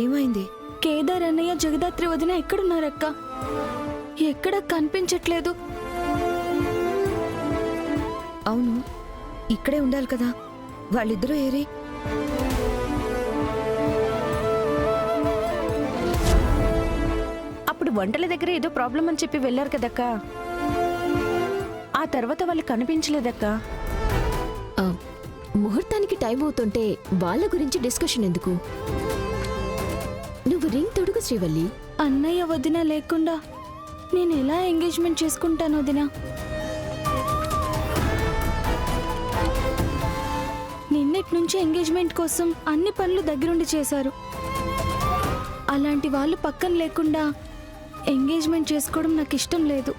ఏమైంది? కేదార్ అన్నయ్య జగదాత్రి వదిన ఎక్కడున్నారక్క? ఎక్కడ కనిపించట్లేదు. అవును, ఇక్కడే ఉండాలి కదా, వాళ్ళిద్దరూ ఏరి? అప్పుడు వంటల దగ్గర ఏదో ప్రాబ్లం అని చెప్పి వెళ్ళారు కదక్క, ఆ తర్వాత వాళ్ళు కనిపించలేదక్క. ముహూర్తానికి టైం అవుతుంటే వాళ్ళ గురించి డిస్కషన్ ఎందుకు? నువ్వు రింగ్ తొడుగు శ్రీవల్లి. అన్నయ్య వదిన లేకుండా నేను ఎలా ఎంగేజ్మెంట్ చేసుకుంటాను వదినా? నిన్నటి నుంచి ఎంగేజ్మెంట్ కోసం అన్ని పనులు దగ్గరుండి చేశారు. అలాంటి వాళ్ళు పక్కన లేకుండా ఎంగేజ్మెంట్ చేసుకోవడం నాకు ఇష్టం లేదు.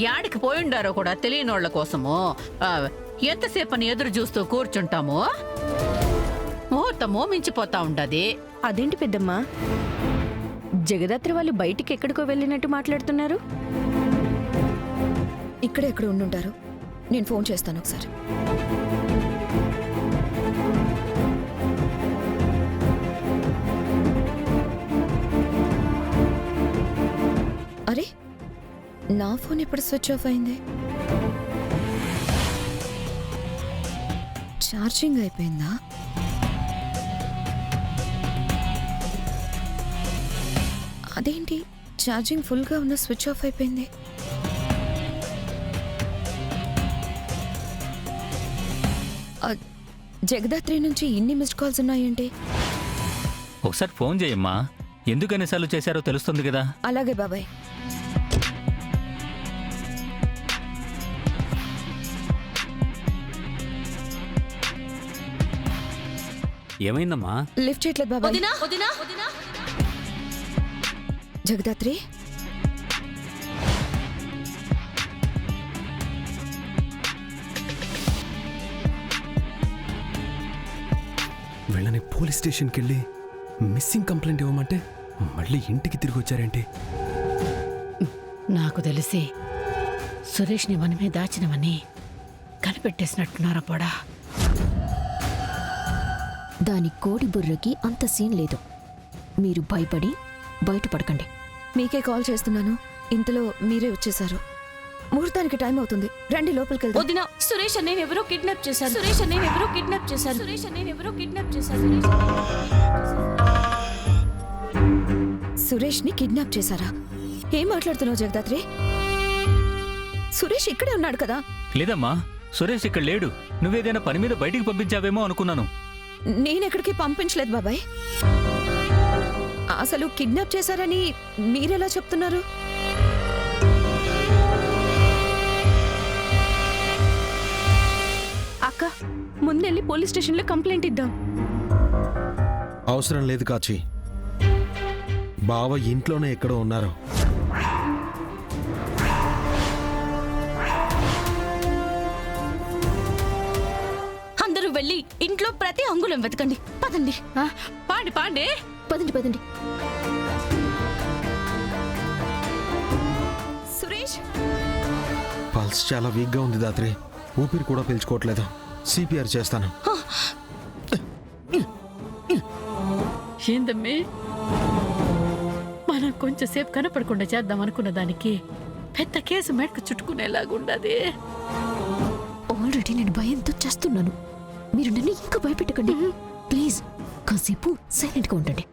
యాడికి పోయిండారో కూడా తెలియనోళ్ల కోసము ఎంతసేపని ఎదురు చూస్తూ కూర్చుంటామో. ముహూర్తమో మించిపోతా ఉండది. అదేంటి పెద్దమ్మా, జగదాత్రి వాళ్ళు బయటికి ఎక్కడికో వెళ్ళినట్టు మాట్లాడుతున్నారు? ఇక్కడే ఎక్కడ ఉండుంటారు, నేను ఫోన్ చేస్తాను ఒకసారి. అరే, నా ఫోన్ ఎప్పుడు స్విచ్ ఆఫ్ అయింది? ఛార్జింగ్ అయిపోయిందా? అదేంటి ఛార్జింగ్ ఫుల్గా ఉన్న స్విచ్ ఆఫ్ అయిపోయింది? జగదాత్రి నుంచి ఇన్ని మిస్డ్ కాల్స్ ఉన్నాయేంటి? ఒకసారి ఫోన్ చేయమ్మా, ఎందుకు ఎన్నిసార్లు చేశారో తెలుస్తుంది కదా. అలాగే బాబాయ్. ఏమైందమ్మా? లిఫ్ట్ చేయట్లేదు బాబాయ్. జగదాత్రి, వీళ్ళని పోలీస్ స్టేషన్కి వెళ్ళి మిస్సింగ్ కంప్లైంట్ ఇవ్వమంటే మళ్ళీ ఇంటికి తిరిగి వచ్చారేంటి? నాకు తెలిసి సురేష్ని మనమే దాచినవని కనిపెట్టేసినట్టున్నారా పోడా. దాని కోడి బుర్రకి అంత సీన్ లేదు. మీరు భయపడి బయటపడకండి. మీకే కాల్ చేస్తున్నాను, ఇంతలో మీరే వచ్చేశారు. ముహూర్తానికి టైం అవుతుంది, రండి లోపలికి వెళ్దాం. వదినా, సురేష్ అనే ఎవరో కిడ్నాప్ చేశారు. సురేష్ అనే ఎవరో కిడ్నాప్ చేశారు. సురేష్ అనే ఎవరో కిడ్నాప్ చేశారు. సురేష్ ని కిడ్నాప్ చేశారా? ఏం మాట్లాడుతున్నావు జగదాత్రి? సురేష్ ఇక్కడే ఉన్నాడు కదా. లేదమ్మా, సురేష్ ఇక్కడ లేడు. నువ్వేదైనా పని మీద బయటికి పంపించావేమో అనుకున్నాను. నేనెక్కడికి పంపించలేదు బాబాయ్. అసలు కిడ్నాప్ చేశారని మీరెలా చెప్తున్నారు? అక్క, ముందెళ్ళి పోలీస్ స్టేషన్లో కంప్లైంట్ ఇద్దాం. అవసరం లేదు కాచి, బావ ఇంట్లోనే ఎక్కడో ఉన్నారు. అందరూ వెళ్ళి ఇంట్లో ప్రతి అంగుళం వెతకండి. పదండి. పాండి పాండి, పదండి పదండి. సురేష్, పల్స్ చాలా వీక్గా ఉంది దాత్రి, ఊపిరి కూడా పీల్చుకోవట్లేదు. సిపిఆర్ చేస్తాను. ఏందమ్మి, మనం కొంచెం సేపు కనపడకుండా చేద్దాం అనుకున్న దానికి పెద్ద కేసు మెడకు చుట్టుకునేలాగుండది. ఆల్రెడీ నేను భయంతో చేస్తున్నాను, మీరు నన్ను ఇంకా భయపెట్టకండి ప్లీజ్. కాసేపు సైలెంట్ గా ఉండండి.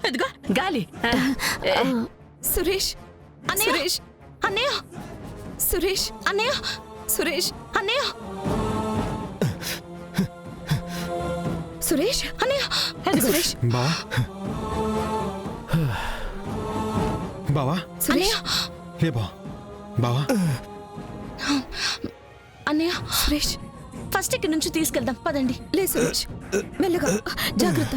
అదిగో గాలి. సురేష్, సురేష్ అన్నయ్య, సురేష్ అన్నయ్య, సురేష్ అన్నయ్య, సురేష్ అన్నయ్య. సురేష్ బావా, బావా, సురేష్ లే బావా, బావా. అన్నయ్య, సురేష్ ఫస్ట్ ఇక్కడి నుంచి తీసుకెళ్దాం. పదండి. లే సురేష్, మెల్లగా, జాగ్రత్త.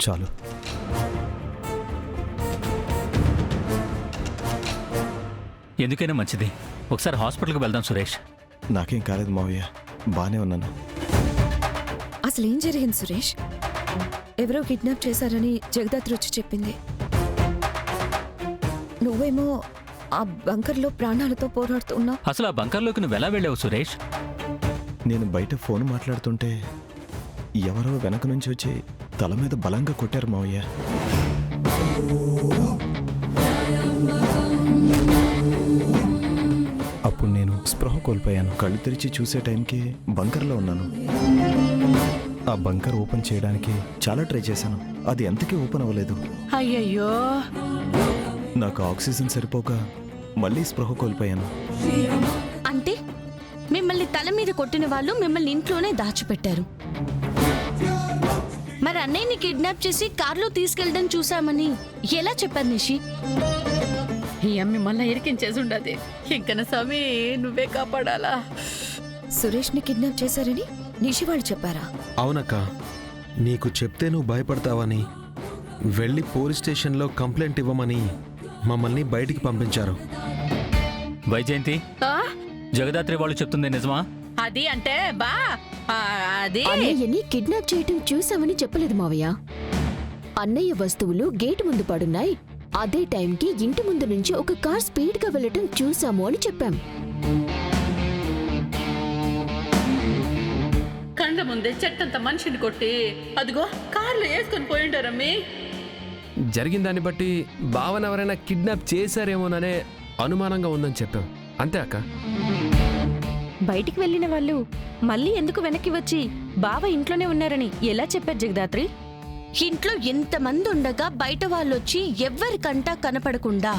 చాలు. ఎందుకైనా మంచిది, ఒకసారి హాస్పిటల్కి వెళ్దాం సురేష్. నాకేం కాలేదు మావయ్య, బానే ఉన్నాను. అసలు ఏం జరిగింది సురేష్? ఎవరో కిడ్నాప్ చేశారని జగదాత్రి వచ్చి చెప్పింది. నువ్వేమో ఆ బంకర్లో ప్రాణాలతో పోరాడుతూ ఉన్నావు. అసలు ఆ బంకర్లోకి నువ్వు ఎలా వెళ్ళావు సురేష్? నేను బయట ఫోన్ మాట్లాడుతుంటే ఎవరో వెనక నుంచి వచ్చి తల మీద బలంగా కొట్టారు మావయ్య. అప్పుడు నేను స్పృహ కోల్పోయాను. కళ్ళు తెరిచి చూసే టైంకి బంకర్లో ఉన్నాను. ఆ బంకర్ ఓపెన్ చేయడానికి చాలా ట్రై చేశాను. అది ఎంతకీ ఓపెన్ అవ్వలేదు. అయ్యయ్యో, నాకు ఆక్సిజన్ సరిపోక మళ్ళీ స్పృహ కోల్పోయాను. అంటే మిమ్మల్ని తల మీద కొట్టిన వాళ్ళు మిమ్మల్ని ఇంట్లోనే దాచిపెట్టారు. మరి అన్నయ్యని కిడ్నాప్ చేసి కార్లో తీసుకెళ్ళడం చూసామని ఎలా చెప్పారు నిషి? ఈ అమ్మి మళ్ళా ఇరికించేసి ఉండదు. ఇంకన స్వామి నువ్వే కాపాడాలా. సురేష్ని కిడ్నాప్ చేశారని నిషి వాళ్ళు చెప్పారా? అవునక్క, నీకు చెప్తే నువ్వు భయపడతావని వెళ్ళి పోలీస్ స్టేషన్లో కంప్లైంట్ ఇవ్వమని మమ్మల్ని బయటికి పంపించారు. వైజయంతి, ఆ? జగదాత్రి వాళ్ళు చెప్తుంది నిజమా? అది అంటే బా అది అన్నయ్యని కిడ్నాప్ చేయటం చూసామని చెప్పలేదు మావయ్య. అన్నయ్య వస్తువులు గేటు ముందు పడున్నాయి. అదే టైంకి ఇంటి ముందు నుంచి ఒక కార్ స్పీడ్ గా వెళ్ళటం చూసాము అని చెప్పాం. కండ్ల ముందే చెట్టంత మనిషిని కొట్టి అదిగో కార్లో వేసుకొని పోయింటారమ్మి. జరిగిన దాన్ని బట్టి బావని ఎవరైనా కిడ్నాప్ చేశారేమోననే అనుమానంగా ఉందని చెప్పాం. అంతే అక్క. బయటికి వెళ్ళిన వాళ్ళు మళ్ళీ ఎందుకు వెనక్కి వచ్చి బావ ఇంట్లోనే ఉన్నారని ఎలా చెప్పారు జగదాత్రి? ఇంట్లో ఎంతమంది ఉండగా బయట వాళ్ళొచ్చి ఎవ్వరికంటా కనపడకుండా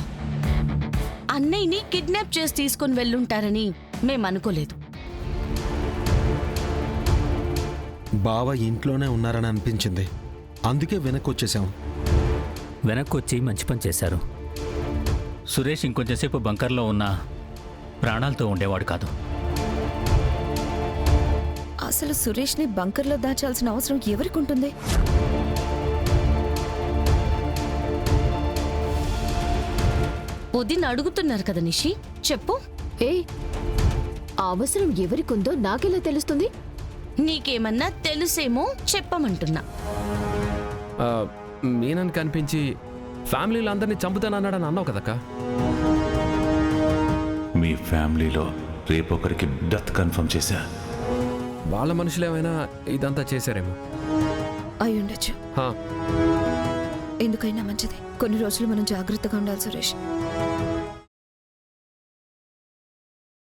అన్నయ్యని కిడ్నాప్ చేసి తీసుకుని వెళ్ళుంటారని మేమనుకోలేదు. బావ ఇంట్లోనే ఉన్నారని అనిపించింది, అందుకే వెనక్కి వచ్చేసాం. వెనక్కి వచ్చి మంచి పని చేశారు. సురేష్ ఇంకొంచెంసేపు బంకర్లో ఉన్నా ప్రాణాలతో ఉండేవాడు కాదు. అసలు సురేష్ని బంకర్లో దాచాల్సిన అవసరం ఎవరికి ఉంటుంది? వదిన అడుగుతున్నారు కదా నిషి, చెప్పు. ఏ ఆ అవసరం ఎవరికుందో నాకెలా తెలుస్తుంది? నీకేమన్నా తెలుసేమో చెప్పమంటున్నా. మీనని కనిపించి ఫ్యామిలీలో అందరినీ చంపుతానన్నాడని అన్నావు కదక్క. మీ ఫ్యామిలీలో రేపొకరికి డెత్ కన్ఫర్మ్ చేశా. వాళ్ళ మనుషులు ఏమైనా ఇదంతా చేశారేమో. అయ్యుండొచ్చు. హా. ఎందుకైనా మంచిది, కొన్ని రోజులు మనం జాగ్రత్తగా ఉండాలి సురేష్.